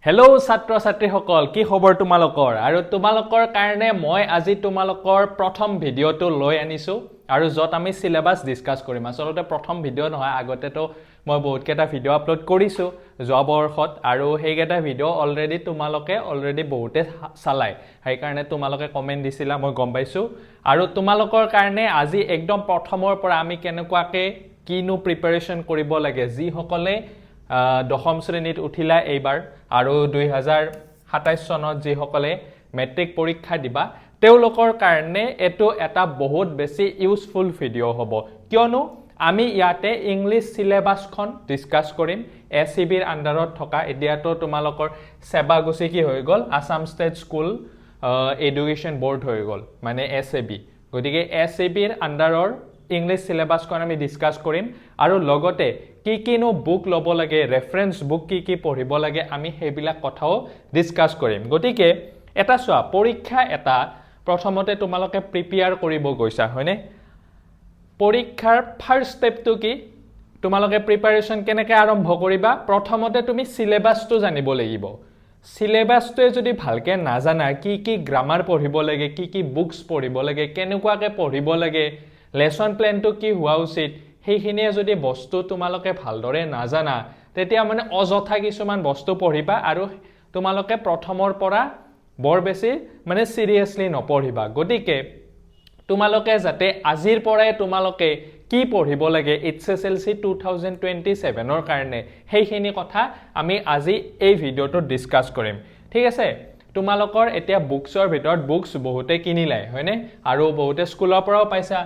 hello' ছাত্ৰ ছাত্ৰীসকল কি খবৰ তোমালোকৰ আৰু তোমালোকৰ কাৰণে মই আজি তোমালোকৰ প্ৰথম ভিডিঅটো লৈ আনিছো আৰু যত আমি সিলেবাস ডিসকাস কৰিম আসলতে প্ৰথম ভিডিঅ নহয় আগতেতো মই বহুত কেটা ভিডিঅ আপলোড কৰিছো যোৱা বৰ্ষত আৰু হেইকেটা ভিডিঅ অলৰেডি বহুতে চালাই সেই কাৰণে তোমালোকে কমেন্ট দিছিলা মই গম পাইছো আৰু তোমালোকৰ কাৰণে আজি একদম প্ৰথমৰ পৰা আমি কেনেকুৱাকে কিনো প্ৰিপাৰেচন কৰিব লাগে যি সকলে দশম শ্ৰেণীত উঠিলা এইবাৰ আৰু 2027 চনত যি সকলে মেট্ৰিক পৰীক্ষা দিবা তেওঁলোকৰ কাৰণে এটো এটা বহুত বেছি ইউজফুল ভিডিঅ হ'ব কিয়নো আমি ইয়াতে ইংলিশ সিলেবাসখন ডিসকাস কৰিম এসিবিৰ আন্ডাৰত থকা এতিয়াতো তোমালোকৰ সেবাগুছি কি হৈ গল Assam state school education board হৈ গল মানে এসএবি গতিকে এসএবিৰ আন্ডাৰৰ ইংলিশ সিলেবাসখন আমি ডিসকাস কৰিম আৰু লগতে কিনো বুক লব লাগে ৰেফাৰেন্স বুক কি পঢ়িব লাগে আমি হেবিলাক কথাও ডিসকাস কৰিম গতিকে এটা সোৱা পৰীক্ষা এটা প্ৰথমতে তোমালোকে প্ৰিপেয়াৰ কৰিব গৈছা হয়নে পৰীক্ষাৰ ফাৰ্স্ট স্টেপটো কি তোমালোকে প্ৰিপাৰেচন কেনেকৈ আৰম্ভ কৰিবা প্ৰথমতে তুমি সিলেবাসটো জানিব লাগিব সিলেবাসটোৱে যদি ভালকে নাজানা কি গ্ৰামাৰ পঢ়িব লাগে কি বুকস পঢ়িব লাগে কেনেকুৱাকে পঢ়িব লাগে লেসন প্ল্যানটো কি হোৱা উচিত সেইখিনিয়ে যদি বস্তু তোমালোকে ভালদৰে নাজানা তেতিয়া মানে অযথা কিছুমান বস্তু পঢ়িবা আৰু তোমালোকে প্ৰথমৰ পৰা বৰ বেছি মানে সিৰিয়াসলি নপঢ়িবা গতিকে তোমালোকে যাতে আজিৰ পৰাই তোমালোকে কি পঢ়িব লাগে এইচএসএলসি 2027 ৰ কাৰণে সেইখিনি কথা আমি আজি এই ভিডিঅটো ডিসকাস কৰিম ঠিক আছে তোমালোকৰ এতিয়া বুকছৰ ভিতৰত বুকস বহুতে কিনিলাই হয়নে আৰু বহুতে স্কুলৰ পৰাও পাইছা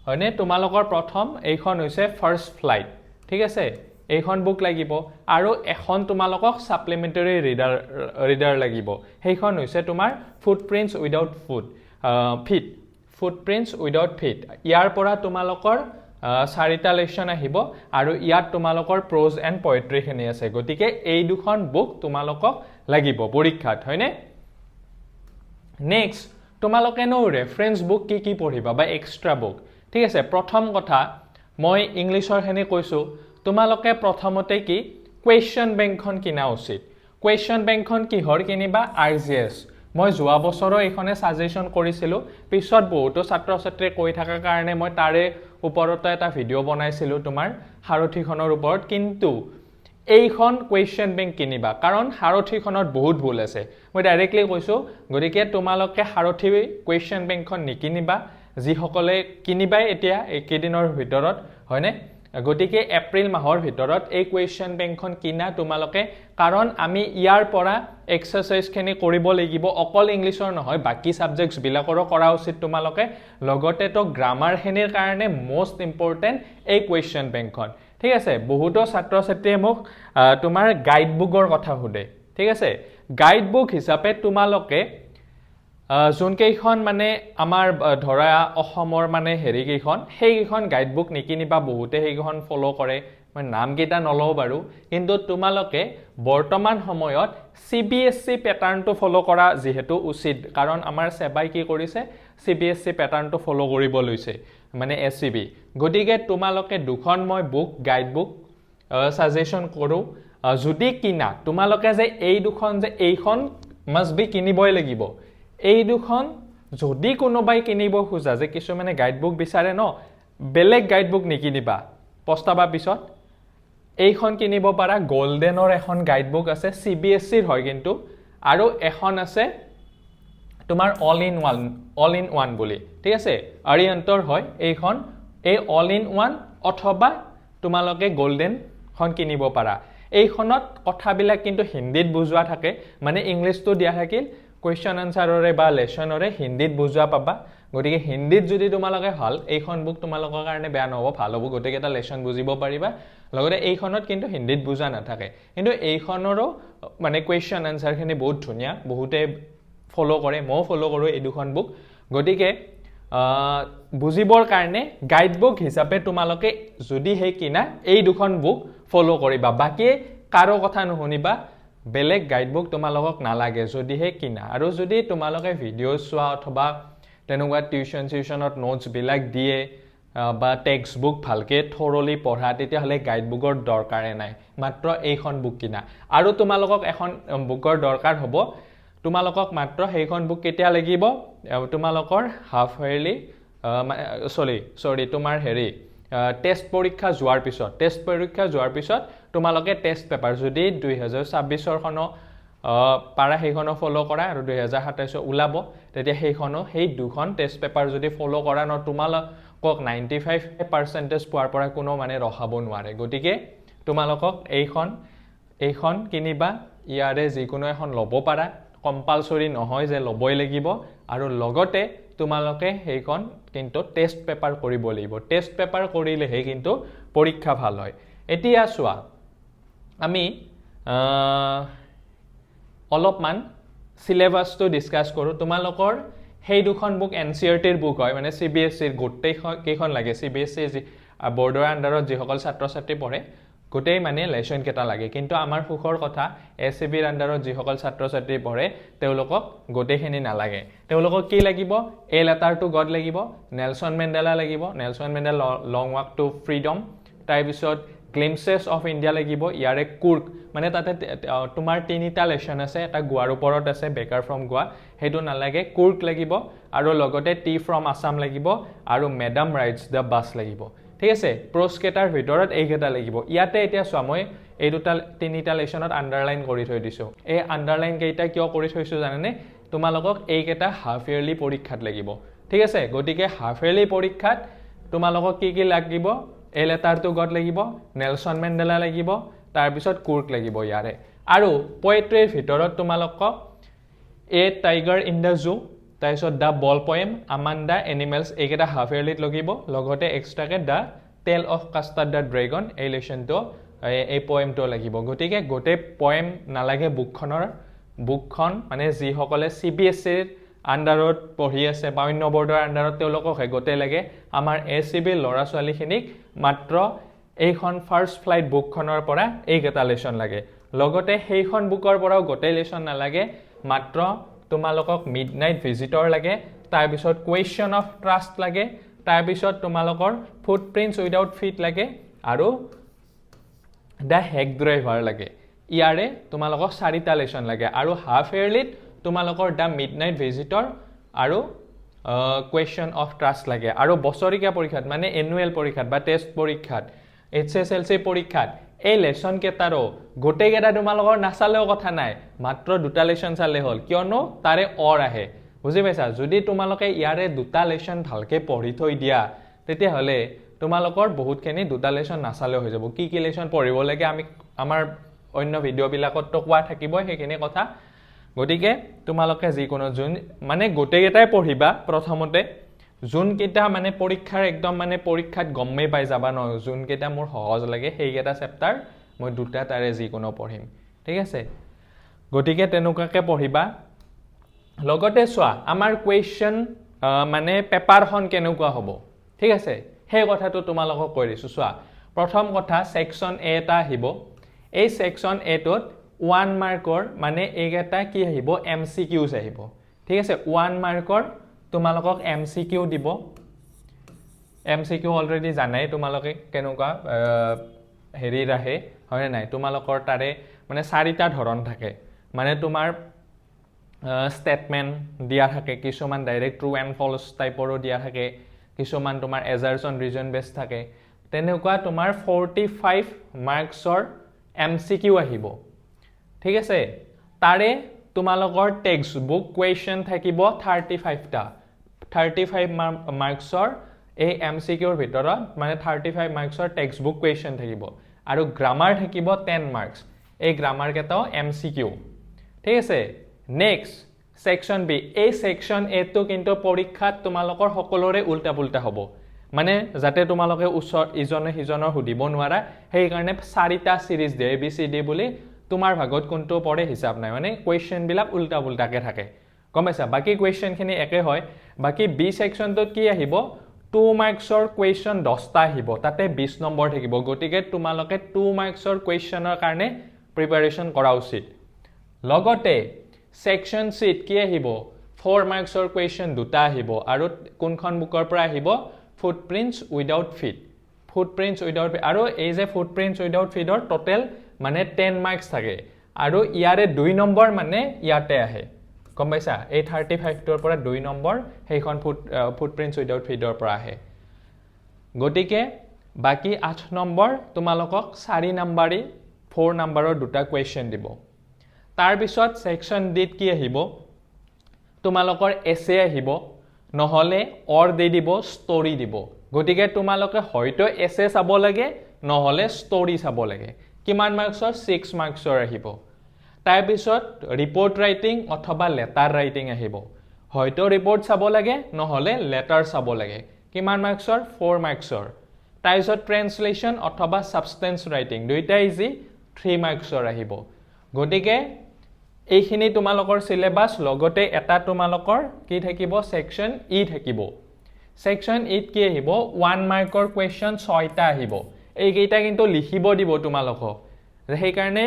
হয়নে তোমালোকৰ প্ৰথম এইখন হৈছে ফাৰ্স্ট ফ্লাইট ঠিক আছে এইখন বুক লাগিব আৰু এখন তোমালোকক সাপ্লিমেন্টাৰী ৰিডাৰ লাগিব সেইখন হৈছে তোমাৰ ফুটপ্ৰিন্টস উইদাউট ফিট ফুটপ্ৰিন্টস উইদাউট ফিট ইয়াৰ পৰা তোমালোকৰ চাৰিটা লেসন আহিব আৰু ইয়াত তোমালোকৰ প্ৰজ এণ্ড পয়েট্ৰি খিনি আছে গতিকে এই দুখন বুক তোমালোকক লাগিব পৰীক্ষাত হয়নে নেক্সট তোমালোকে নো ৰেফাৰেন্স বুক কি পঢ়িবা বা এক্সট্ৰা বুক ঠিক আছে প্ৰথম কথা মই ইংলিশৰ হেনে কৈছো তোমালোকে প্ৰথমতে কি কোৱেশ্চন বেংকখন কিনা উচিত কোৱেশ্চন বেংকখন কিহৰ কিনিবা আৰজিএস মই যোৱা বছৰৰ এইখনে সাজেশন কৰিছিলো পিছত বহুতো ছাত্ৰ ছাত্ৰী কৈ থাকাৰ কাৰণে মই তাৰে ওপৰত এটা ভিডিঅ বনাইছিলো তোমাৰ হাৰথিখনৰ ওপৰত কিন্তু এইখন কোৱেশ্চন বেংক কিনিবা কাৰণ হাৰথিখনত বহুত ভুল আছে মই ডাইৰেক্টলি কৈছো গতিকে তোমালোকে হাৰথি কোৱেশ্চন বেংকখন নিকিনিবা যি সকলে কিনিবাই এতিয়া একেদিনৰ ভিতৰত হয়নে গতিকে এপ্ৰিল মাহৰ ভিতৰত এই কোৱেশ্চন বেংকখন কিনা তোমালোকে কাৰণ আমি ইয়াৰ পৰা এক্সাৰসাইজ খিনি কৰিব লাগিব অকল ইংলিশৰ নহয় বাকি সাবজেক্টস বিলাকৰো কৰা উচিত তোমালোকে লগতে তো গ্ৰামাৰ হেনিৰ কাৰণে মোস্ট ইম্পৰ্টেন্ট এই কোৱেশ্চন বেংকখন ঠিক আছে বহুতো ছাত্ৰ ছাত্ৰীয়ে মোক তোমাৰ গাইড বুকৰ কথা সুধে ঠিক আছে গাইড বুক হিচাপে তোমালোকে জোনকেইখন মানে আমাৰ ধৰা অসমৰ মানে হেৰি কেইখন সেইকেইখন গাইড বুক নিকিনিবা বহুতে সেইকেইখন ফলো কৰে মই নাম কেইটা নলও বাৰু কিন্তু তোমালোকে বৰ্তমান সময়ত সিবিএসসি প্যাটাৰ্নটো ফলো কৰা যেহেতু উচিত কাৰণ আমাৰ সেবাই কি কৰিছে সিবিএসসি প্যাটাৰ্নটো ফলো কৰিব লৈছে মানে এসসিবি গতিকে তোমালোকে দুখন মই বুক গাইড বুক সাজেশন কৰো যদি কিনা তোমালোকে যে এই দুখন যে এইখন মাস্ট বি কিনিবই লাগিব এই দুখন যদি কোনোবাই কিনিব খুজা যে কিছু মানে গাইড বুক বিচাৰে ন বেলেগ গাইড বুক নিকিনিবা পস্তাবা পিছত এইখন কিনিব পাৰা গোল্ডেনৰ এখন গাইড বুক আছে সিবিএসসিৰ হয় কিন্তু আৰু এখন আছে তোমাৰ অল ইন ওয়ান বুলি ঠিক আছে আৰিয়ান্তৰ হয় এইখন এই অল ইন ওয়ান অথবা তোমালোকে গোল্ডেন খন কিনিব পাৰা এইখনত কথাবিলাক কিন্তু হিন্দীত বুজোৱা থাকে মানে ইংলিশটো দিয়া থাকিল কোৱেশ্চন আনসাৰৰে বা লেসনৰে হিন্দীত বুজোৱা পাবা গতিকে হিন্দীত যদি তোমালোকে ভাল এইখন বুক তোমালোকৰ কাৰণে বেয়া নহব ভাল হ'ব গতিকে এটা লেসন বুজিব পাৰিবা লগতে এইখনত কিন্তু হিন্দীত বুজা নাথাকে কিন্তু এইখনৰো মানে কোৱেশ্চন আনসাৰ খিনি বহুত ধুনিয়া বহুতে ফলো কৰে মই ফলো কৰো এই দুখন বুক গতিকে বুজিবৰ কাৰণে গাইড বুক হিচাপে তোমালোকে যদি হে কিনা এই দুখন বুক ফলো কৰিবা বাকি কাৰো কথা নুশুনিবা বেলেগ গাইড বুক তোমালোকক নালাগে যদি হে কিনা আৰু যদি তোমালোকে ভিডিঅ চোৱা অথবা তেনেকুৱা টিউশনত নোটস বিলাক দিয়ে বা টেক্সট বুক ভালকে থৰলি পঢ়া তেতিয়াহ'লে গাইড বুকৰ দৰকাৰে নাই মাত্ৰ এইখন বুক কিনা আৰু তোমালোকক এখন বুকৰ দৰকাৰ হ'ব তোমালোকক মাত্ৰ সেইখন বুক কেতিয়া লাগিব তোমালোকৰ হাফ ইয়াৰলি সৰি তোমাৰ হেৰি টেষ্ট পৰীক্ষা যোৱাৰ পিছত তোমালোকে টেষ্ট পেপাৰ যদি 2026 খনো পাৰা সেইখনো ফলো কৰা আৰু 2027 ওলাব তেতিয়া সেই দুখন টেষ্ট পেপাৰ যদি ফলো কৰা ন তোমালোকক 95% পোৱাৰ পৰা কোনো মানে ৰখাব নোৱাৰে গতিকে তোমালোকক এইখন কিনিবা ইয়াৰে যিকোনো এখন ল'ব পাৰা কম্পালসৰি নহয় যে ল'বই লাগিব আৰু লগতে তোমালোকে সেইখন কিন্তু টেষ্ট পেপাৰ কৰিব লাগিব টেষ্ট পেপাৰ কৰিলেহে কিন্তু পৰীক্ষা ভাল হয় এতিয়া চোৱা আমি অলপমান সিলেবাসটো ডিসকাস কৰো তোমালোকৰ সেই দুখন বুক এনসিআৰটিৰ বুক হয় মানে সিবিএসইৰ গোটেই কেইখন লাগে সিবিএসই বৰ্ডৰ আন্ডাৰত যিসকল ছাত্ৰ ছাত্ৰী পঢ়ে গোটেই মানে লেসন কেটা লাগে কিন্তু আমাৰ সুখৰ কথা এসএবিৰ আন্ডাৰত যিসকল ছাত্ৰ ছাত্ৰী পঢ়ে তেওঁলোকক গোটেইখিনি নালাগে তেওঁলোকক কি লাগিব এ লেটাৰ টু গড লাগিব নেলসন মেণ্ডেলা লাগিব Nelson Mandela long walk to freedom তাৰ পিছত গ্লিমসেস অফ ইন্ডিয়া লাগিব ইয়াৰে কুৰ্ক মানে তাতে তোমাৰ তিনিটা লেসন আছে এটা গোৱাৰ ওপৰত আছে বেকাৰ ফ্ৰম গোৱা হেতু নালাগে কুৰ্ক লাগিব আৰু লগতে টি ফ্ৰম আসাম লাগিব আৰু মেডাম ৰাইটস দ্য বাস লাগিব ঠিক আছে প্ৰস্কেটাৰ ভিতৰত এইকেটা লাগিব ইয়াতে এতিয়া চোৱা মই এই দুটা তিনিটা লেসনত আন্ডাৰলাইন কৰি থৈ দিছো এই আন্ডাৰলাইন কেইটা কিয় কৰি থৈছো জানেনে তোমালোকক এইকেটা হাফ ইয়াৰলি পৰীক্ষাত লাগিব ঠিক আছে গতিকে হাফ ইয়াৰলি পৰীক্ষাত তোমালোকক কি লাগিব এ লেটাৰ টু গড লাগিব নেলসন মেণ্ডেলা লাগিব তাৰ পিছত কুৰ্ক লাগিব ইয়াৰে আৰু পোয়েট্ৰিৰ ভিতৰত তোমালোকক এ টাইগাৰ ইন দা জু তাৰপিছত দা বল পয়েম আমান্ডা এনিমেলছ এইকেটা হাফ ইয়াৰলিত লাগিব লগতে এক্সট্ৰাকে দা টেল অফ কাষ্টাৰ্ড দা ড্ৰেগন এই লেসনটো এই পয়েমটো লাগিব গতিকে গোটেই পয়েম নালাগে বুকখন মানে যিসকলে সিবিএসইৰ আন্ডাৰত পঢ়ি আছে বা অন্য বৰ্ডৰ আন্ডাৰত তেওঁলোকক গোটেই লাগে আমাৰ এসএবি ল'ৰা ছোৱালীখিনিক মাত্ৰ এইখন ফাৰ্ষ্ট ফ্লাইট বুকখনৰ পৰা এইকেটা লেসন লাগে লগতে সেইখন বুকৰ পৰাও গোটেই লেসন নালাগে মাত্ৰ তোমালোকক মিডনাইট ভিজিটৰ লাগে তাৰ পিছত কুৱেশ্চন অফ ট্ৰাষ্ট লাগে তাৰ পিছত তোমালোকৰ ফুটপ্ৰিন্টস উইদাউট ফিট লাগে আৰু দা হেক ড্ৰাইভাৰ লাগে ইয়াৰে তোমালোকক 4টা লেসন লাগে আৰু হাফ ইয়াৰলিত তোমালোকৰ দা মিডনাইট ভিজিটৰ আৰু কুৱেশ্চন অফ ট্ৰাষ্ট লাগে আৰু বছৰিকা পৰীক্ষাত মানে এনুৱেল পৰীক্ষাত বা টেষ্ট পৰীক্ষাত এইচএসএলসি পৰীক্ষাত এই লেসন কেটাৰো গোটেই কেটা তোমালোকৰ নাচালেও কথা নাই মাত্ৰ দুটা লেসন চালে হ'ল কিয়নো তাৰে অৰ আহে বুজি পাইছা যদি তোমালোকে ইয়াৰে দুটা লেসন ভালকে পঢ়ি থৈ দিয়া তেতিয়া হলে তোমালোকৰ বহুতখিনি দুটা লেসন নাচালেও হৈ যাব কি লেসন পঢ়িব লাগে আমি আমাৰ অন্য ভিডিও বিলাকত তো কোৱা থাকিব সেইখিনি কথা গতিকে তোমালোকে যিকোনো জুন মানে গোটেই কেটাই পঢ়িবা প্ৰথমতে জুন কেটা মানে পৰীক্ষাৰ একদম মানে পৰীক্ষাত গম্মে পাই যাবা ন জুন কেটা মোৰ সহজ লাগে সেই কেটা চেপ্টাৰ মই দুটা তাৰে যিকোনো পঢ়িম ঠিক আছে গতিকে তেনেকুৱাকে পঢ়িবা লগতে চোৱা আমাৰ কুৱেশ্চন মানে পেপাৰখন কেনেকুৱা হ'ব ঠিক আছে সেই কথাটো তোমালোকক কৈ দিছো চোৱা প্ৰথম কথা সেকশন এ এটা আহিব এই সেকশন এ টোত 1 মাৰ্কৰ মানে এইকেটা কি আহিব এমসিকিউজ আহিব ঠিক আছে 1 মাৰ্কৰ তোমালোকক এমসিকিউ দিব এমসিকিউ অলৰেডি জানাই তোমালোকে কেনেকুৱা হেৰি ৰাহে হয় নাই তোমালোকৰ তাৰে মানে 4টা ধৰণ থাকে মানে তোমাৰ স্টেটমেন্ট দিয়া থাকে কিছুমান ডাইৰেক্ট ট্ৰু এণ্ড ফলছ টাইপৰো দিয়া থাকে কিছুমান তোমাৰ এজাৰচন ৰিজন বেস থাকে তেনেকুৱা তোমাৰ 45 মাৰ্কছৰ এমসিকিউ আহিব ঠিক আছে তাৰে তোমালোকৰ টেক্সট বুক কুৱেশ্চন থাকিব 35টা 35 মাৰ্কছৰ এই এমসিকিউৰ ভিতৰত মানে 35 মাৰ্কছৰ টেক্সট বুক কুৱেশ্চন থাকিব আৰু গ্ৰামাৰ থাকিব 10 মাৰ্কছ এই গ্ৰামাৰ কেটাও এমসিকিউ ঠিক আছে নেক্সট সেকশন বি এই সেকশন এ টো কিন্তু পৰীক্ষাত তোমালোকৰ সকলোৰে উল্টা পুল্টা হ'ব মানে যাতে তোমালোকে উচ্চৰ ইজনে হিজনৰ হুদিব নোৱাৰা সেই কাৰণে 4টা সিৰিজ দিয়ে ABCD বুলি তোমাৰ ভাগত কোনটো পৰে হিচাপ নাই মানে কুৱেশ্চন বিলাক উল্টা পুল্টাকে থাকে গম পাইছা বাকি কুৱেশ্চন খিনি একে হয় বাকি বি সেকশনটোত কি আহিব 2 মাৰ্কছৰ কুৱেশ্চন 10টা আহিব তাতে 20 নম্বৰ থাকিব গতিকে তোমালোকে 2 মাৰ্কছৰ কুৱেশ্চনৰ কাৰণে প্ৰিপাৰেচন কৰা উচিত লগতে সেকশন সিট কি আহিব 4 মাৰ্কছৰ কুৱেশ্চন দুটা আহিব আৰু কোনখন বুকৰ পৰা আহিব footprints without feet footprints without feet আৰু এই যে ফুটপ্ৰিণ্টছ উইদাউট ফিটৰ টোটেল মানে 10 মাৰ্কছ থাকে আৰু ইয়াৰে 2 নম্বৰ মানে ইয়াতে আহে গম পাইছা এই 35 টোৰ পৰা 2 নম্বৰ সেইখন ফুটপ্ৰিণ্টছ উইদাউট ফিটৰ পৰা আহে গতিকে বাকি 8 নম্বৰ তোমালোকক 4 নম্বৰী 4 নম্বৰৰ দুটা কোৱেশ্চন দিব তাৰ পিছত সেকশন ডিত কি আহিব তোমালোকৰ এছে আহিব নহলে অৰ দি দিব ষ্টৰী দিব গতিকে তোমালোকে হয়তো এছে চাব লাগে নহলে ষ্টৰী চাব লাগে কিমান মাৰ্কছৰ 6 মাৰ্কছৰ আহিব তাৰ পিছত ৰিপোৰ্ট ৰাইটিং অথবা লেটাৰ ৰাইটিং আহিব হয়তো ৰিপোৰ্ট চাব লাগে নহলে লেটাৰ চাব লাগে কিমান মাৰ্কছৰ 4 মাৰ্কছৰ তাৰ পিছত ট্ৰান্সলেচন অথবা সাবষ্টেন্স ৰাইটিং দুইটা ইজি 3 মাৰ্কছৰ আহিব গতিকে এইখিনি তোমালোকৰ সিলেবাস লগতে এটা তোমালোকৰ কি থাকিব সেকশন ই থাকিব সেকশন ইত কি আহিব 1 মাৰ্কৰ কোৱেশ্চন 6টা আহিব এই কেইটা কিন্তু লিখিব দিব তোমালোকক সেই কাৰণে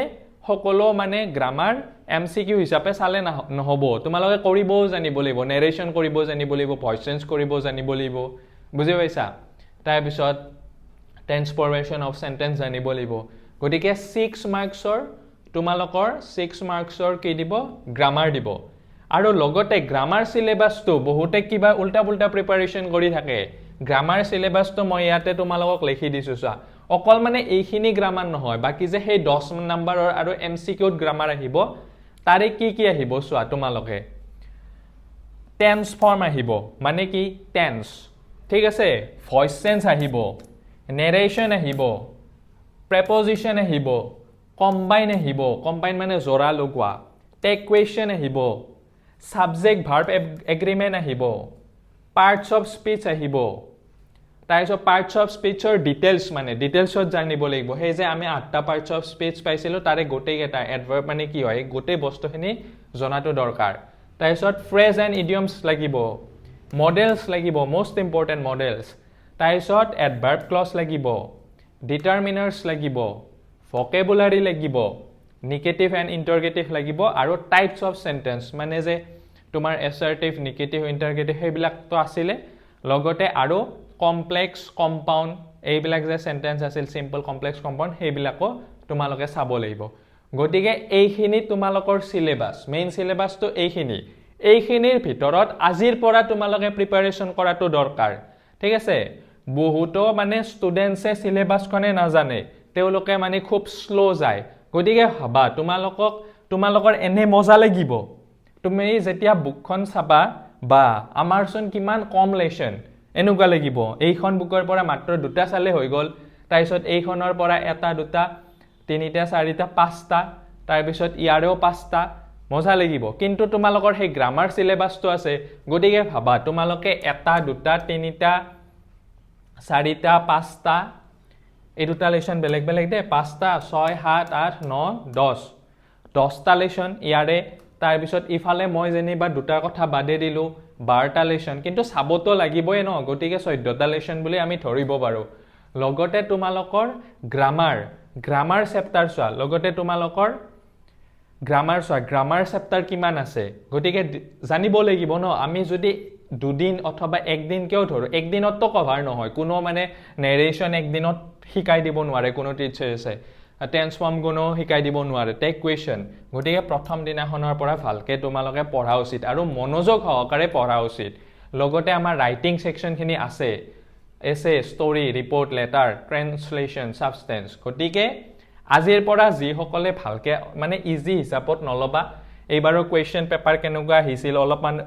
সকলো মানে গ্ৰামাৰ এমসিকিউ হিচাপে চালে নহব তোমালোকে কৰিবও জানিব লাগিব নেৰেশন কৰিব জানিব লাগিব ভয়েস চেঞ্জ কৰিব জানিব লাগিব বুজি পাইছা তাৰ পিছত টেন্স ফৰ্মেশন অফ সেন্টেন্স জানিব লাগিব গতিকে 6 মাৰ্কছৰ তোমালোকৰ 6 মাৰ্কছৰ কি দিব গ্ৰামাৰ দিব আৰু লগতে গ্ৰামাৰ সিলেবাসটো বহুতে কিবা উল্টা পুল্টা প্ৰিপাৰেচন কৰি থাকে গ্ৰামাৰ সিলেবাসটো মই ইয়াতে তোমালোকক লিখি দিছো চা অকল মানে এইখিনি গ্ৰামাৰ নহয় বাকি যে সেই 10 নম্বৰৰ আৰু এমসিকিউত গ্ৰামাৰ আহিব তাৰে কি আহিব চোৱা তোমালোকে টেন্স ফৰ্ম আহিব মানে কি টেন্স ঠিক আছে ভয়েস চেঞ্জ আহিব নেৰেশন আহিব প্ৰেপজিশন আহিব কম্বাইন আহিব কম্বাইন মানে জোৰা লগোৱা টেক কোৱেশ্চন আহিব সাবজেক্ট ভাৰ্ব এগ্ৰিমেন্ট আহিব পাৰ্টস অফ স্পিচ আহিব তাৰপিছত পাৰ্টস অফ স্পিচৰ ডিটেইলছ মানে ডিটেইলছত জানিব লাগিব সেই যে আমি 8টা পাৰ্টস অফ স্পিচ পাইছিলো তাৰে গোটেই এটা এডভাৰ্ব মানে কি হয় গোটেই বস্তুখিনি জনাটো দৰকাৰ তাৰপিছত ফ্ৰেজ এণ্ড ইডিয়মছ লাগিব মডেলছ লাগিব মোষ্ট ইম্পৰ্টেন্ট মডেলছ তাৰপিছত এডভাৰ্ব ক্লজ লাগিব ডিটাৰমিনাৰ্ছ লাগিব ভকেবুলাৰি লাগিব নিগেটিভ এণ্ড ইন্টাৰগেটিভ লাগিব আৰু টাইপছ অফ সেন্টেন্স মানে যে তোমাৰ এসাৰ্টিভ নিগেটিভ ইন্টাৰগেটিভ সেইবিলাকটো আছিলে লগতে আৰু কমপ্লেক্স কম্পাউণ্ড এইবিলাক যে সেন্টেন্স আছিল সিম্পল কমপ্লেক্স কম্পাউণ্ড সেইবিলাকো তোমালোকে চাব লাগিব গতিকে এইখিনি তোমালোকৰ সিলেবাস মেইন সিলেবাসটো এইখিনিৰ ভিতৰত আজিৰ পৰা তোমালোকে প্ৰিপাৰেচন কৰাটো দৰকাৰ ঠিক আছে বহুতো মানে ষ্টুডেন্টছে সিলেবাসখনে নাজানে তেওঁলোকে মানে খুব স্লো যায় গতিকে ভাবা তোমালোকৰ এনে মজা লাগিব তুমি যেতিয়া বুকখন চাবা বা আমাৰচোন কিমান কম লেসন এনেকুৱা লাগিব এইখন বুকৰ পৰা মাত্ৰ দুটা চালে হৈ গল তাৰপিছত এইখনৰ পৰা এটা দুটা তিনিটা চাৰিটা পাঁচটা তাৰ পিছত ইয়াৰেও পাঁচটা মজা লাগিব কিন্তু তোমালোকৰ সেই গ্ৰামাৰ সিলেবাসটো আছে গতিকে ভাবা তোমালোকে এটা দুটা তিনিটা চাৰিটা পাঁচটা এই দুটা লেসন বেলেগ বেলেগ দে 5টা 6 7 8 9 10 10টা লেসন ইয়াৰে তাৰ পিছত ইফালে মই যেনিবা দুটাৰ কথা বাদে দিলো 12টা লেসন কিন্তু চাবতো লাগিবই ন গতিকে 14টা লেসন বুলি আমি ধৰিব পাৰো লগতে তোমালোকৰ গ্ৰামাৰ চেপ্টাৰ চোৱা লগতে তোমালোকৰ গ্ৰামাৰ চেপ্টাৰ কিমান আছে গতিকে জানিব লাগিব ন আমি যদি দুদিন অথবা একদিন কিয় ধৰো একদিনততো কভাৰ নহয় কোনো মানে নেৰেশন একদিনত শিকাই দিব নোৱাৰে কোনো টিচাৰ্ছে টেন্স ফৰ্ম কোনো শিকাই দিব নোৱাৰে টেক কোৱেশ্চন গতিকে প্ৰথম দিনাখনৰ পৰা ভালকে তোমালোকে পঢ়া উচিত আৰু মনোযোগ সহকাৰে পঢ়া উচিত লগতে আমাৰ ৰাইটিং সেকশনখিনি আছে এছে ষ্টৰী ৰিপোৰ্ট লেটাৰ ট্ৰান্সলেচন সাবষ্টেন্স গতিকে আজিৰ পৰা যি সকলে ভালকে মানে ইজি হিচাপত নলবা এইবাৰৰ কোৱেশ্চন পেপাৰ কেনেকুৱা আহিছিল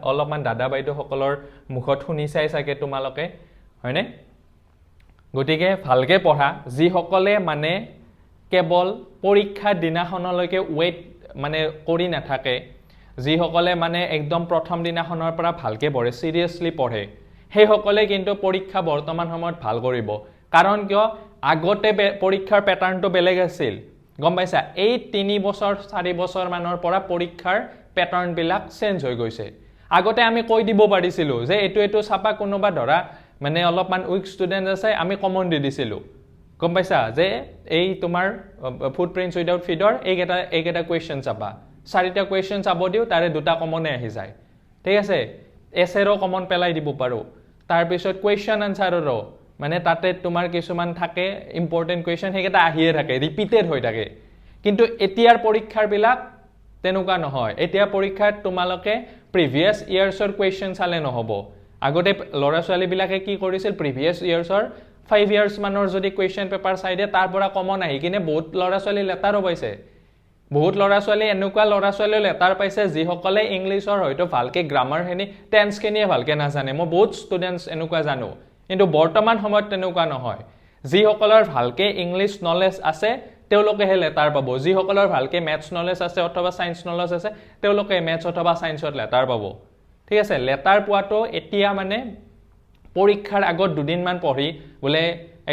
অলপমান দাদা বাইদেউ সকলৰ মুখত শুনি চাই চাগে তোমালোকে হয়নে গতিকে ভালকে পঢ়া যি সকলে মানে কেৱল পৰীক্ষা দিনাখনলৈকে ওয়েট মানে কৰি নাথাকে যি সকলে মানে একদম প্ৰথম দিনাখনৰ পৰা ভালকে পঢ়ে সিৰিয়াসলি পঢ়ে সেই সকলে কিন্তু পৰীক্ষা বৰ্তমান সময়ত ভাল কৰিব কাৰণ কিয় আগতে পৰীক্ষাৰ প্যাটাৰ্নটো বেলেগ আছিল গম পাইছা এই 3 বছৰ 4 বছৰ মানৰ পৰা পৰীক্ষাৰ প্যাটাৰ্ন বিলাক চেঞ্জ হৈ গৈছে আগতে আমি কৈ দিব পাৰিছিলো যে এটো ছাপা কোনোবা ধৰা মানে অলপমান উইক ষ্টুডেন্ট আছে আমি কমন দি দিছিলো গম পাইছা যে এই তোমাৰ ফুটপ্ৰিন্টছ উইদাউট ফিডৰ এইকেটা কোৱেশ্চন ছাপা 4টা কোৱেশ্চন চাব দিও তাৰে দুটা কমনে আহি যায় ঠিক আছে এছেৰো কমন পেলাই দিব পাৰো তাৰপিছত কুৱেশ্যন আনচাৰৰো মানে তাতে তোমাৰ কিছুমান থাকে ইম্পৰ্টেণ্ট কুৱেশ্যন সেইকেইটা আহিয়ে থাকে ৰিপিটেড হৈ থাকে কিন্তু এতিয়াৰ পৰীক্ষাৰবিলাক তেনেকুৱা নহয় এতিয়া পৰীক্ষাত তোমালোকে প্ৰিভিয়াছ ইয়াৰ্ছৰ কুৱেশ্যন চালে নহ'ব আগতে ল'ৰা ছোৱালীবিলাকে কি কৰিছিল প্ৰিভিয়াছ ইয়াৰ্ছৰ 5 ইয়াৰ্ছ মানৰ যদি কুৱেশ্যন পেপাৰ চাই দিয়ে তাৰ পৰা কমন আহি কিনে বহুত ল'ৰা ছোৱালী লেটাৰো পাইছে বহুত ল'ৰা ছোৱালী এনেকুৱা ল'ৰা ছোৱালী লেটাৰ পাইছে যিসকলে ইংলিছৰ হয়তো ভালকে গ্ৰামাৰখিনি টেন্সখিনিয়ে ভালকে নাজানে মই বহুত ষ্টুডেণ্টছ এনেকুৱা জানো কিন্তু বৰ্তমান সময়ত তেনেকুৱা নহয় যিসকলৰ ভালকে ইংলিছ নলেজ আছে তেওঁলোকেহে লেটাৰ পাব যিসকলৰ ভালকে মেথছ নলেজ আছে অথবা সায়েন্স নলেজ আছে তেওঁলোকে মেথছ অথবা সায়েন্সত লেটাৰ পাব ঠিক আছে লেটাৰ পোৱাটো এতিয়া মানে পৰীক্ষাৰ আগত দুদিনমান পঢ়ি বোলে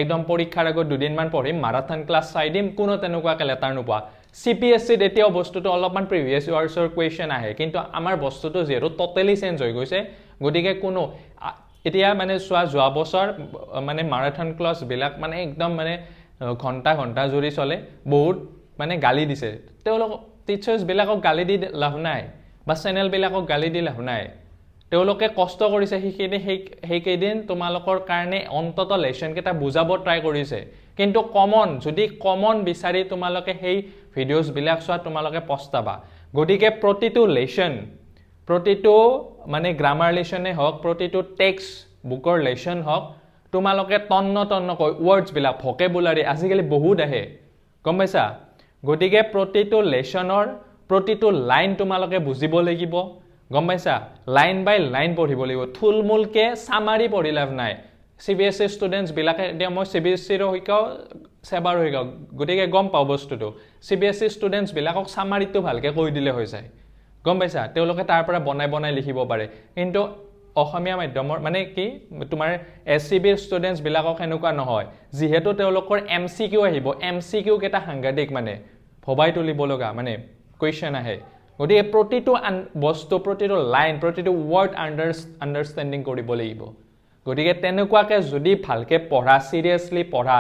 একদম পৰীক্ষাৰ আগত দুদিনমান পঢ়ি মাৰাথন ক্লাছ চাই দিম কোনো তেনেকুৱাকে লেটাৰ নোপোৱা CPSCত এতিয়াও বস্তুটো অলপমান প্ৰিভিয়াছ ইয়াৰ্ছৰ কুৱেশ্যন আহে কিন্তু আমাৰ বস্তুটো যিহেতু টোটেলি চেঞ্জ হৈ গৈছে গতিকে কোনো এতিয়া মানে যোৱা বছৰ মানে মাৰাথন ক্লাছবিলাক মানে একদম মানে ঘণ্টা জুৰি চলে বহুত মানে গালি দিছে তেওঁলোক টিচাৰ্ছবিলাকক গালি দি লাভ নাই বা চেনেলবিলাকক গালি দি লাভ নাই তেওঁলোকে কষ্ট কৰিছে সেইকেইদিন তোমালোকৰ কাৰণে অন্তত লেশ্যনকেইটা বুজাব ট্ৰাই কৰিছে কিন্তু যদি কমন বিচাৰি তোমালোকে সেই ভিডিঅ'ছবিলাক চোৱা তোমালোকে পস্তাবা গতিকে প্ৰতিটো লেশ্যন প্ৰতিটো মানে গ্ৰামাৰ লেশ্যনে হওক প্ৰতিটো টেক্সট বুকৰ লেশ্যন হওক তোমালোকে তন্নকৈ ৱৰ্ডছবিলাক ভকেবুলাৰী আজিকালি বহুত আহে গম পাইছা গতিকে প্ৰতিটো লেশ্যনৰ প্ৰতিটো লাইন তোমালোকে বুজিব লাগিব গম পাইছা লাইন বাই লাইন পঢ়িব লাগিব থুলমূলকে সামাৰি পঢ়ি লাভ নাই CBSE ষ্টুডেণ্টছবিলাকে এতিয়া মই CBSEৰো শিকাও সেবাৰো শিকাও গতিকে গম পাওঁ বস্তুটো CBSE ষ্টুডেণ্টছবিলাকক সামাৰিটো ভালকে কৈ দিলে হৈ যায় গম পাইছা তেওঁলোকে তাৰ পৰা বনাই লিখিব পাৰে কিন্তু অসমীয়া মাধ্যমৰ মানে কি তোমাৰ SCBৰ ষ্টুডেণ্টছবিলাকক এনেকুৱা নহয় যিহেতু তেওঁলোকৰ MCQ আহিব MCQ কেইটা সাংঘাতিক মানে ভবাই তুলিব লগা মানে কুৱেশ্যন আহে গতিকে প্ৰতিটো বস্তু প্ৰতিটো লাইন প্ৰতিটো ৱৰ্ড আণ্ডাৰষ্টেণ্ডিং কৰিব লাগিব গতিকে তেনেকুৱাকে যদি ভালকে পঢ়া সিৰিয়াসলি পঢ়া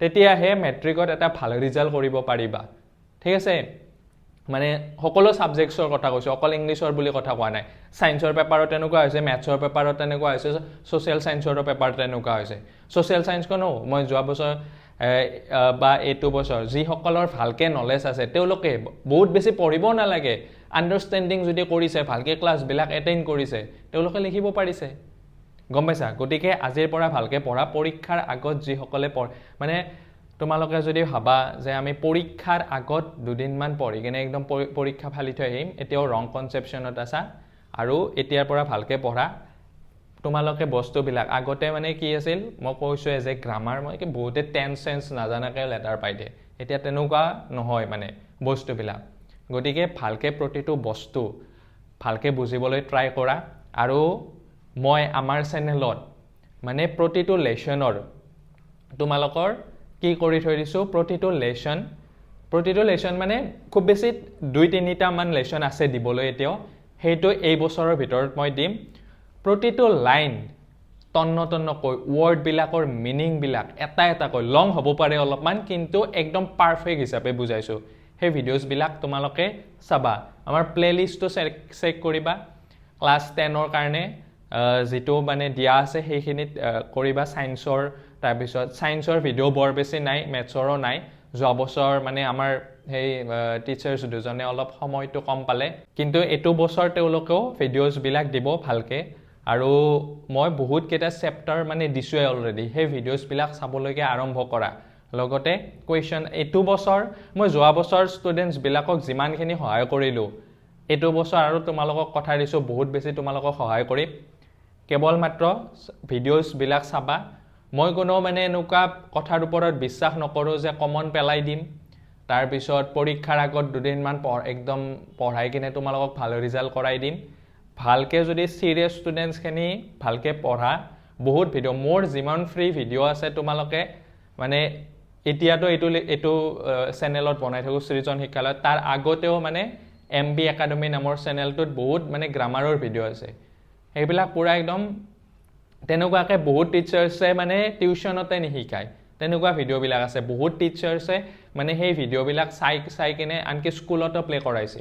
তেতিয়াহে মেট্ৰিকত এটা ভাল ৰিজাল্ট কৰিব পাৰিবা ঠিক আছে মানে সকলো সাবজেক্টছৰ কথা কৈছো অকল ইংলিছৰ বুলি কথা কোৱা নাই সায়েন্সৰ পেপাৰত তেনেকুৱা হৈছে মেথছৰ পেপাৰত তেনেকুৱা হৈছে সোশ্যাল সায়েন্সৰ পেপাৰত তেনেকুৱা হৈছে সোশ্যাল সায়েন্সখনো মই যোৱা বছৰ বা এইটো বছৰ যিসকলৰ ভালকে নলেজ আছে তেওঁলোকে বহুত বেছি পঢ়িব নালাগে আণ্ডাৰষ্টেণ্ডিং যদি কৰিছে ভালকে ক্লাছবিলাক এটেইন কৰিছে তেওঁলোকে লিখিব পাৰিছে গম পাইছা গতিকে আজিৰ পৰা ভালকে পঢ়া পৰীক্ষাৰ আগত যিসকলে মানে তোমালোকে যদি ভাবা যে আমি পৰীক্ষাৰ আগত দুদিনমান পঢ়ি কিনে একদম পৰীক্ষা ফালি থৈ আহিম এতিয়াও ৰং কনচেপশ্যনত আছা আৰু এতিয়াৰ পৰা ভালকে পঢ়া তোমালোকে বস্তুবিলাক আগতে মানে কি আছিল মই কৈছো যে গ্ৰামাৰ মই কি বহুতে টেন্স নাজানাকে লেটাৰ পাই দিয়ে এতিয়া তেনেকুৱা নহয় মানে বস্তুবিলাক গতিকে ভালকে প্ৰতিটো বস্তু ভালকে বুজিবলৈ ট্ৰাই কৰা আৰু মই আমাৰ চেনেলত মানে প্ৰতিটো লেশ্যনৰ তোমালোকৰ কি কৰি থৈ দিছো প্ৰতিটো লেশ্যন মানে খুব বেছি 2-3টা মান লেশ্যন আছে দিবলৈ এতিয়াও হেইটো এই বছৰৰ ভিতৰত মই দিম প্ৰতিটো লাইন তন্নকৈ ৱৰ্ডবিলাকৰ মিনিংবিলাক এটা কৈ লং হ'ব পাৰে অলপমান কিন্তু একদম পাৰফেক্ট হিচাপে বুজাইছো সেই ভিডিঅ'ছবিলাক তোমালোকে চাবা আমাৰ প্লেলিষ্টটো চেক কৰিবা ক্লাছ 10ৰ কাৰণে যেটো মানে দিয়া আছে সেইখিনিত কৰিবা সায়েন্সৰ তাৰপিছত সায়েন্সৰ ভিডিঅ' বৰ বেছি নাই মেথছৰো নাই যোৱা বছৰ মানে আমাৰ সেই টিচাৰ্ছ দুজনে অলপ সময়টো কম পালে কিন্তু এটো বছৰ তেওঁলোকেও ভিডিঅ'ছবিলাক দিব ভালকে আৰু মই বহুত কেইটা চেপ্টাৰ মানে দিছোৱে অলৰেডি সেই ভিডিঅ'ছবিলাক চাবলৈকে আৰম্ভ কৰা লগতে কুৱেশ্যন এটো বছৰ মই যোৱা বছৰ ষ্টুডেণ্টছবিলাকক যিমানখিনি সহায় কৰিলো এটো বছৰ আৰু তোমালোকক কথা দিছো বহুত বেছি তোমালোকক সহায় কৰিম কেৱল মাত্ৰ ভিডিঅ'ছবিলাক চাবা মই কোনো মানে এনেকুৱা কথাৰ ওপৰত বিশ্বাস নকৰো যে কমন পেলাই দিম তাৰ পিছত পৰীক্ষাৰ আগত দুদিনমান একদম পঢ়াই কিনে তোমালোকক ভাল ৰিজাল্ট কৰাই দিম ভালকে যদি সিৰিয়াস ষ্টুডেণ্টছখিনি ভালকে পঢ়া বহুত ভিডিঅ' মোৰ যিমান ফ্ৰী ভিডিঅ' আছে তোমালোকে মানে এতিয়াতো এটো চেনেলত বনাই থাকো সৃজন শিক্ষালয় তাৰ আগতেও মানে MB একাডেমি নামৰ চেনেলটোত বহুত মানে গ্ৰামাৰৰ ভিডিঅ' আছে এইবিলাক পুৰা একদম তেনেকুৱাকে বহুত টিচাৰ্ছে মানে টিউচনতে নিশিকায় তেনেকুৱা ভিডিঅ'বিলাক আছে বহুত টিচাৰ্ছে মানে সেই ভিডিঅ'বিলাক চাই কিনে আনকি স্কুলতো প্লে কৰাইছে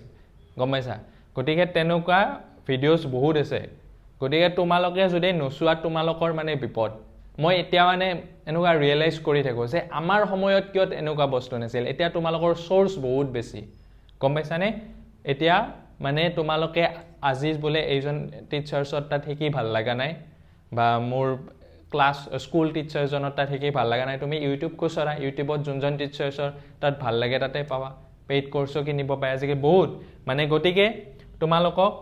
গম পাইছা গতিকে তেনেকুৱা ভিডিঅ'ছ বহুত আছে গতিকে তোমালোকে যদি নোচোৱা তোমালোকৰ মানে বিপদ মই এতিয়া মানে এনেকুৱা ৰিয়েলাইজ কৰি থাকো যে আমাৰ সময়ত কিয় এনেকুৱা বস্তু নাছিল এতিয়া তোমালোকৰ সোৰ্স বহুত বেছি গম পাইছানে এতিয়া মানে তোমালোকে আজি বোলে এইজন টিচাৰ্ছৰ তাত শিকি ভাল লাগা নাই বা মোৰ ক্লাছ স্কুল টিচাৰজনৰ তাত শিকি ভাল লাগা নাই তুমি ইউটিউব কোচৰা ইউটিউবত যোনজন টিচাৰ্ছৰ তাত ভাল লাগে তাতে পাবা পেইড কোৰ্সও কিনিব পায় আজিকালি বহুত মানে গতিকে তোমালোকক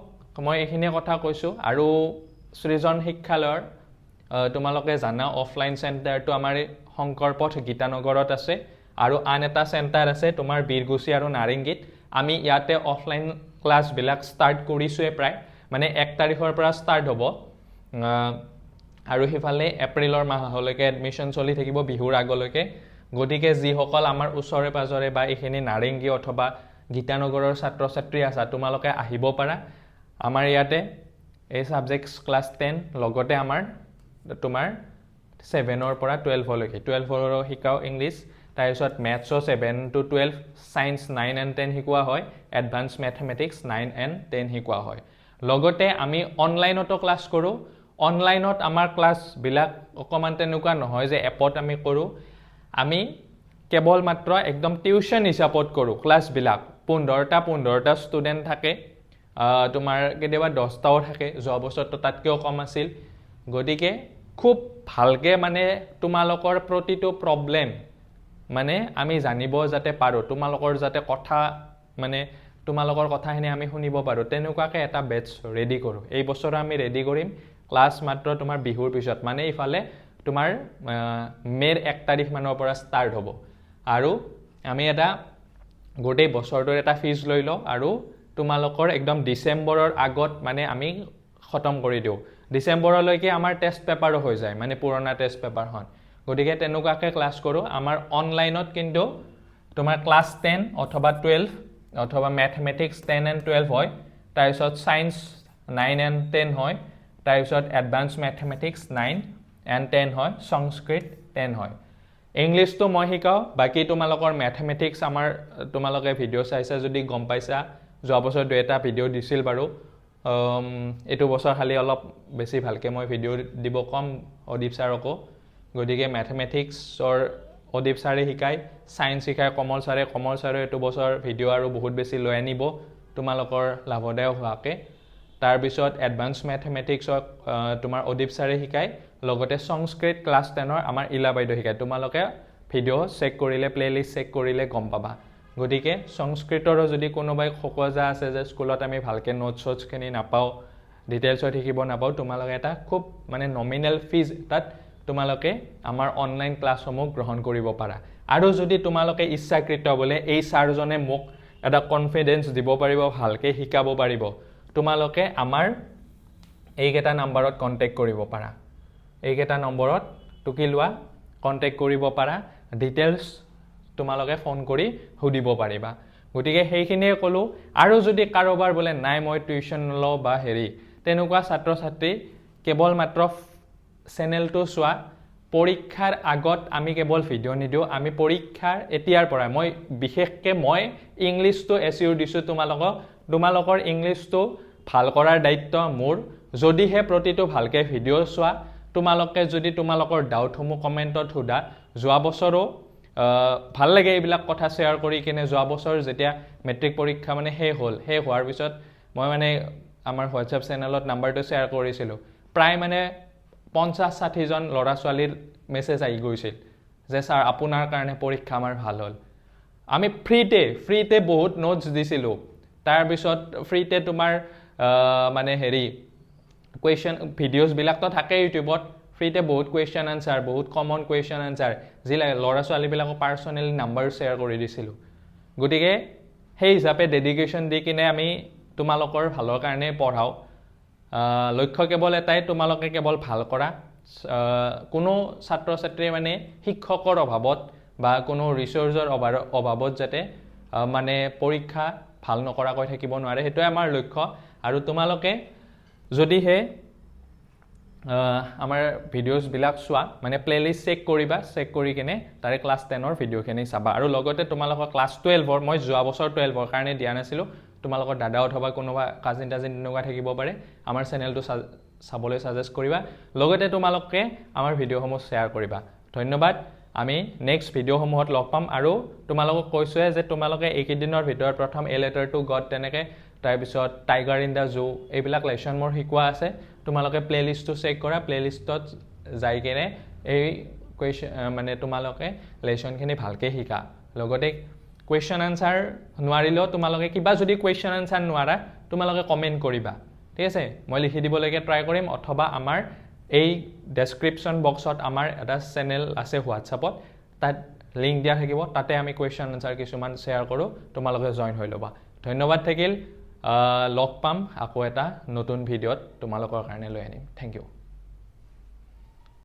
মই এইখিনি কথা কৈছো আৰু সৃজন শিক্ষালয়ৰ তোমালোকে জানা অফলাইন চেণ্টাৰটো আমাৰ শংকৰপথ গীতানগৰত আছে আৰু আন এটা চেণ্টাৰ আছে তোমাৰ বীৰগুছি আৰু নাৰেংগীত আমি ইয়াতে অফলাইন ক্লাছ বিলাক ষ্টাৰ্ট কৰিছোৱে প্ৰায় মানে 1 তাৰিখৰ পৰা ষ্টাৰ্ট হ'ব আৰু হিফালে এপ্ৰিলৰ মাহলৈকে এডমিশন চলি থাকিব বিহুৰ আগলৈকে গতিকে যিসকল আমাৰ ওচৰে পাজৰে বা এইখিনি নাৰেংগী অথবা গীতানগৰৰ ছাত্ৰ ছাত্ৰী আছে তোমালোকে আহিব পাৰা আমাৰ ইয়াতে এই সাবজেক্টস ক্লাছ 10 লগতে আমাৰ তোমাৰ 7 পৰা 12 লৈকে 12 ৰ শিকাও ইংলিশ তাৰপিছত ম্যাথছও 7 to 12 সায়েন্স 9 and 10 শিকোৱা হয় এডভান্স ম্যাথমেটিক্স 9 and 10 শিকোৱা হয় লগতে আমি অনলাইনতো ক্লাছ কৰো অনলাইনত আমাৰ ক্লাছ বিলাক অকমান তেনেকুৱা নহয় যে এপত আমি কৰো আমি কেৱল মাত্ৰ একদম টিউশন হিচাপত কৰো ক্লাছ বিলাক 15টা ষ্টুডেন্ট থাকে তোমাৰ কেতিয়াবা 10টাও থাকে যোৱা বছৰটো তাতকেও কম আছিল গতিকে খুব ভালকে মানে তোমালোকৰ প্ৰতিটো প্ৰবলেম মানে আমি জানিব যাতে পাৰো তোমালোকৰ যাতে কথা মানে তোমালোকৰ কথাখিনি আমি শুনিব পাৰো তেনেকুৱাকে এটা বেচ ৰেডি কৰো এই বছৰ আমি ৰেডি কৰিম ক্লাছ মাত্ৰ তোমাৰ বিহুৰ পিছত মানে ইফালে তোমাৰ মেৰ 1 তাৰিখ মানৰ পৰা ষ্টাৰ্ট হ'ব আৰু আমি এটা গোটেই বছৰটোৰ এটা ফিজ লৈ লওঁ আৰু তোমালোকৰ একদম ডিসেম্বৰৰ আগত মানে আমি খতম কৰি দিও ডিসেম্বৰলৈকে আমাৰ টেষ্ট পেপাৰো হৈ যায় মানে পুৰণা টেষ্ট পেপাৰ হন গতিকে তেনেকুৱাকে ক্লাছ কৰো আমাৰ অনলাইনত কিন্তু তোমাৰ ক্লাছ 10 অথবা 12 অথবা ম্যাথমেটিক্স 10 and 12 হয় তাৰপিছত সায়েন্স 9 and 10 হয় তাৰপিছত এডভান্স ম্যাথমেটিক্স 9 and 10 হয় সংস্কৃত 10 হয় ইংলিশটো মই শিকাও বাকি তোমালোকৰ ম্যাথমেটিক্স আমাৰ তোমালোকে ভিডিও চাইছা যদি গম পাইছা যোৱা বছৰ দুটা ভিডিও দিছিল বাৰু এটো বছৰ খালি অলপ বেছি ভালকে মই ভিডিও দিব কম অদীপ ছাৰকো গতিকে ম্যাথমেটিক্সৰ অদীপ ছাৰে শিকায় সায়েন্স শিকায় কমল ছাৰে এটো বছৰ ভিডিও আৰু বহুত বেছি লৈ আনিব তোমালোকৰ লাভদায়ক হোৱাকে তাৰ পিছত এডভান্স ম্যাথমেটিক্সক তোমাৰ অদীপ ছাৰে শিকায় লগতে সংস্কৃত ক্লাছ 10 ৰ আমাৰ ইলা বাইদেউ শিকায় তোমালোকে ভিডিও চেক কৰিলে প্লেলিষ্ট চেক কৰিলে গম পাবা গতিকে সংস্কৃতৰ যদি কোনোবাই খোকজা আছে যে স্কুলত আমি ভালকে নোটছ খিনি নাপাও ডিটেইলছত শিকিব নাপাও তোমালোকে এটা খুব মানে নমিনেল ফিজ তাত তোমালোকে আমাৰ অনলাইন ক্লাছসমূহ গ্ৰহণ কৰিব পাৰা আৰু যদি তোমালোকে ইচ্ছাকৃত বলে এই ছাৰজনে মোক এটা কনফিডেন্স দিব পাৰিব ভালকে শিকাব পাৰিব তোমালোকে আমাৰ এইকেটা নম্বৰত কন্টাক্ট কৰিব পাৰা এইকেটা নম্বৰত টুকি লোৱা কন্টাক্ট কৰিব পাৰা ডিটেইলছ তোমালোকে ফোন কৰি হুদিব পাৰিবা গতিকে সেইখিনিয়ে কলো আৰু যদি কাৰোবাৰ বলে নাই মই টিউশন লও বা হেৰি তেনেকুৱা ছাত্ৰ ছাত্ৰী কেৱল মাত্ৰ চেনেলটো চোৱা পৰীক্ষাৰ আগত আমি কেৱল ভিডিও নিদিও আমি পৰীক্ষাৰ এতিয়াৰ পৰা মই বিশেষকে মই ইংলিশটো এসইউ দিছো তোমালোকৰ ইংলিশটো ভাল কৰাৰ দায়িত্ব মোৰ যদিহে প্ৰতিটো ভালকে ভিডিও চোৱা তোমালোকে যদি তোমালোকৰ ডাউটসমূহ কমেন্টত হুদা যোৱা বছৰো ভাল লাগে এইবিলাক কথা শেয়াৰ কৰি কিনে যোৱা বছৰ যেতিয়া মেট্ৰিক পৰীক্ষা মানে হে হোৱাৰ পিছত মই মানে আমাৰ হোৱাটসএপ চেনেলত নাম্বাৰটো শেয়াৰ কৰিছিলো প্ৰায় মানে 50-60 জন লৰা ছোৱালীৰ মেছেজ আহি গৈছিল যে স্যাৰ আপোনাৰ কাৰণে পৰীক্ষা আমাৰ ভাল হ'ল আমি ফ্ৰীতে বহুত নোটছ দিছিলো তাৰ পিছত ফ্ৰীতে তোমাৰ মানে হেৰি কোৱেশ্চন ভিডিওস বিলাক তো থাকে ইউটিউবত ফ্ৰীতে বহুত কোৱেশ্চন আনসাৰ বহুত কমন কোৱেশ্চন আনসাৰ জিলা লৰা ছোৱালী বিলাকক পাৰ্সোনালি নাম্বাৰ শেয়াৰ কৰি দিছিলো গতিকে সেই হিচাপে ডেডিকেশন দি কিনে আমি তোমালোকৰ ভালৰ কাৰণে পঢ়াও লক্ষ্য কেৱল এটাই তোমালোকে কেৱল ভাল কৰা কোনো ছাত্ৰ ছাত্ৰী মানে শিক্ষকৰ অভাৱত বা কোনো ৰিসোৰ্সৰ অভাৱত যাতে মানে পৰীক্ষা ভাল নকৰাকৈ থাকিব নোৱাৰে হেতু আমাৰ লক্ষ্য আৰু তোমালোকে যদিহে আমাৰ ভিডিওস বিলাক চোৱা মানে প্লেলিষ্ট চেক কৰিবা চেক কৰি কিনে তাৰে ক্লাছ 10 ৰ ভিডিওখিনি চাবা আৰু লগতে তোমালোকৰ ক্লাছ 12 ৰ মই যোৱা বছৰ 12 ৰ কাৰণে দিয়া নাছিলো তোমালোকৰ দাদা অথবা কোনোবা কাজিন তেনেকুৱা থাকিব পাৰে আমাৰ চেনেলটো চাবলৈ সাজেষ্ট কৰিবা লগতে তোমালোকে আমাৰ ভিডিঅ'সমূহ শ্বেয়াৰ কৰিবা ধন্যবাদ আমি নেক্সট ভিডিঅ'সমূহত লগ পাম আৰু তোমালোকক কৈছোৱে যে তোমালোকে এইকেইদিনৰ ভিতৰত প্ৰথম এ লেটাৰ টু গড তেনেকৈ তাৰপিছত টাইগাৰ ইন দ্য জু এইবিলাক লেচন মোৰ শিকোৱা আছে তোমালোকে প্লেলিষ্টটো চেক কৰা প্লেলিষ্টত যাই কিনে এই কুৱেশ্যন মানে তোমালোকে লেচনখিনি ভালকৈ শিকা লগতে কুৱেশ্যন আনচাৰ নোৱাৰিলেও তোমালোকে কিবা যদি কুৱেশ্যন আনচাৰ নোৱাৰা তোমালোকে কমেণ্ট কৰিবা ঠিক আছে মই লিখি দিবলৈকে ট্ৰাই কৰিম অথবা আমাৰ এই ডেছক্ৰিপশ্যন বক্সত আমাৰ এটা চেনেল আছে হোৱাটছআপত তাত লিংক দিয়া থাকিব তাতে আমি কুৱেশ্যন আনচাৰ কিছুমান শ্বেয়াৰ কৰোঁ তোমালোকে জইন হৈ ল'বা ধন্যবাদ থাকিল লগ পাম আকৌ এটা নতুন ভিডিঅ'ত তোমালোকৰ কাৰণে লৈ আনিম থেংক ইউ